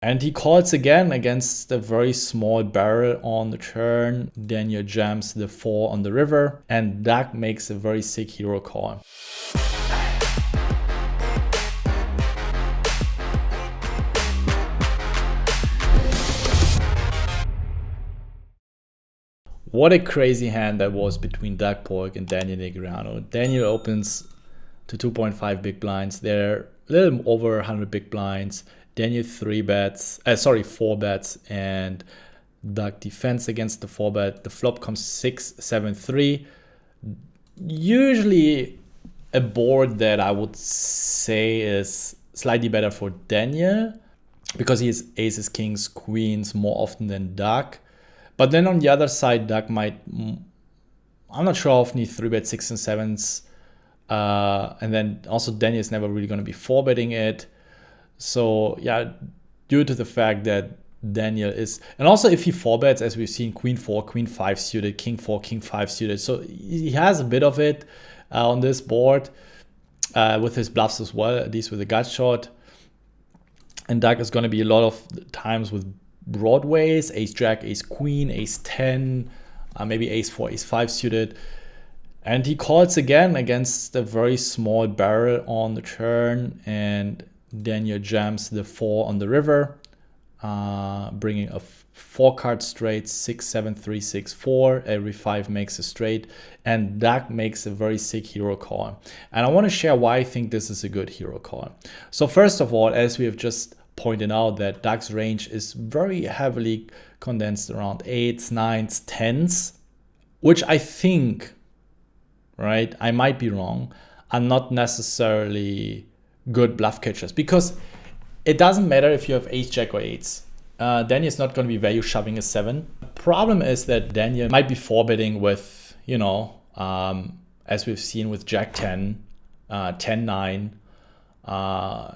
And he calls again against a very small barrel on the turn. Daniel jams the 4 on the river, and Doug makes a very sick hero call. What a crazy hand that was between Doug Polk and Daniel Negreanu. Daniel opens to 2.5 big blinds. They're a little over 100 big blinds. Daniel 4 bets, and Doug defends against the 4 bet. The flop comes 6-7-3. Usually a board that I would say is slightly better for Daniel because he has aces, kings, queens more often than Doug. But then on the other side, Doug might, I'm not sure how often he 3-bet 6 and 7s. And then also Daniel is never really going to be 4-betting it. So yeah, due to the fact that Daniel is, and also if he 4-bets, as we've seen, Queen 4, Queen 5 suited, King 4, King 5 suited. So he has a bit of it on this board with his bluffs as well, at least with the gut shot. And Doug is going to be a lot of times with broadways, ace jack, ace queen, ace 10, maybe ace 4, ace 5 suited. And he calls again against a very small barrel on the turn, and Daniel jams the 4 on the river, bringing a 4-card straight, 6-7-3, 6-4. Every 5 makes a straight, and Doug makes a very sick hero call. And I want to share why I think this is a good hero call. So first of all, as we have just pointed out, that Doug's range is very heavily condensed around 8s, 9s, 10s, which I think, right, I might be wrong, are not necessarily good bluff catchers, because it doesn't matter if you have ace jack or 8s. Daniel's not going to be value shoving a 7. The problem is that Daniel might be 4-betting with, as we've seen with jack 10, 10-9.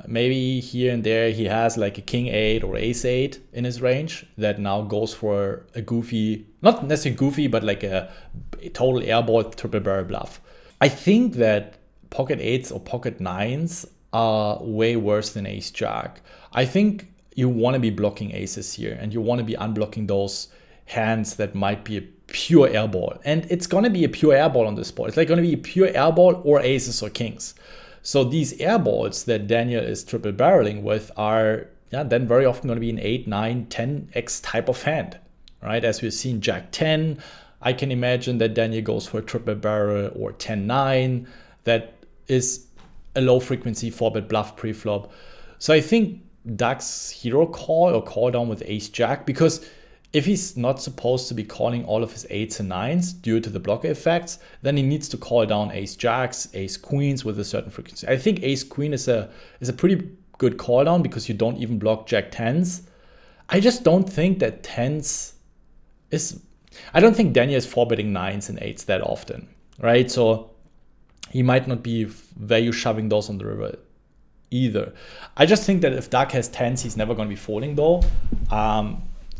Maybe here and there he has like a king 8 or ace 8 in his range that now goes for a goofy, not necessarily goofy, but like a total airball triple barrel bluff. I think that pocket 8s or pocket 9s are way worse than ace jack. I think you want to be blocking aces here, and you want to be unblocking those hands that might be a pure airball. And it's going to be a pure airball on this board. It's like going to be a pure airball or aces or kings. So these airballs that Daniel is triple barreling with are then very often going to be an 8, 9, 10x type of hand, right? As we've seen jack 10, I can imagine that Daniel goes for a triple barrel, or 10-9. That is a low frequency 4-bet bluff preflop. So I think Doug's hero call or call down with ace jack, because if he's not supposed to be calling all of his 8s and 9s due to the blocker effects, then he needs to call down ace jacks, ace queens with a certain frequency. I think ace queen is a pretty good call down because you don't even block jack 10s. I just don't think that 10s is, I don't think Daniel is 4-betting 9s and 8s that often, right? So he might not be value shoving those on the river either. I just think that if Doug has 10s, he's never going to be folding though.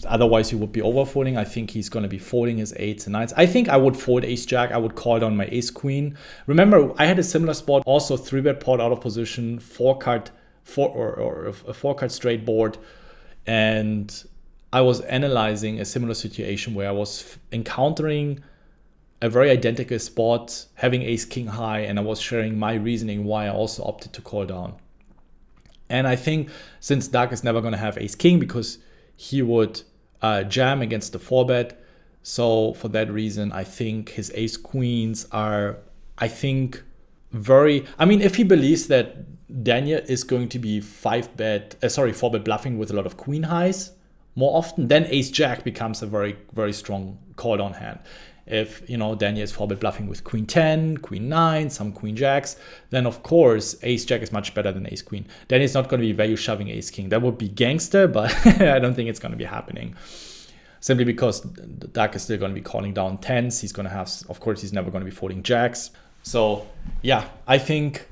Otherwise, he would be overfolding. I think he's going to be folding his 8s and 9s. I think I would fold ace jack. I would call down my ace queen. Remember, I had a similar spot, also 3-bet pot out of position, 4-card straight board, and I was analyzing a similar situation where I was encountering a very identical spot, having ace king high, and I was sharing my reasoning why I also opted to call down. And I think since Doug is never going to have ace king because he would jam against the 4-bet, so for that reason, I think his ace queens are, if he believes that Daniel is going to be 4-bet bluffing with a lot of queen highs more often, then ace jack becomes a very, very strong call down hand. If Daniel is 4-bet bluffing with queen 10, queen 9, some queen jacks, then of course ace jack is much better than ace queen. Daniel's not going to be value shoving ace king. That would be gangster, but I don't think it's going to be happening. Simply because Doug is still going to be calling down 10s. He's going to have, of course, he's never going to be folding jacks. So yeah, I think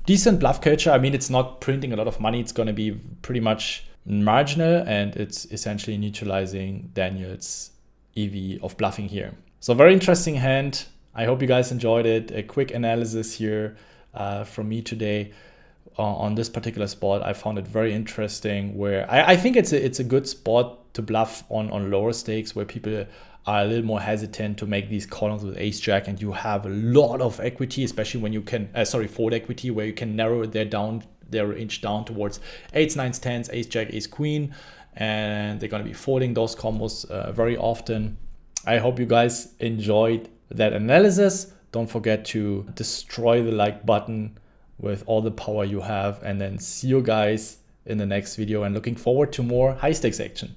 decent bluff catcher. I mean, it's not printing a lot of money. It's going to be pretty much marginal, and it's essentially neutralizing Daniel's EV of bluffing here. So very interesting hand. I hope you guys enjoyed it. A quick analysis here from me today. on this particular spot. I found it very interesting, where I think it's a good spot to bluff on lower stakes, where people are a little more hesitant to make these call-ons with ace jack, and you have a lot of equity, especially when you can fold equity, where you can narrow their range down towards 8s, 9s, 10s, ace jack, ace queen, and they're going to be folding those combos very often. I hope you guys enjoyed that analysis. Don't forget to destroy the like button with all the power you have, and then see you guys in the next video, and looking forward to more high stakes action.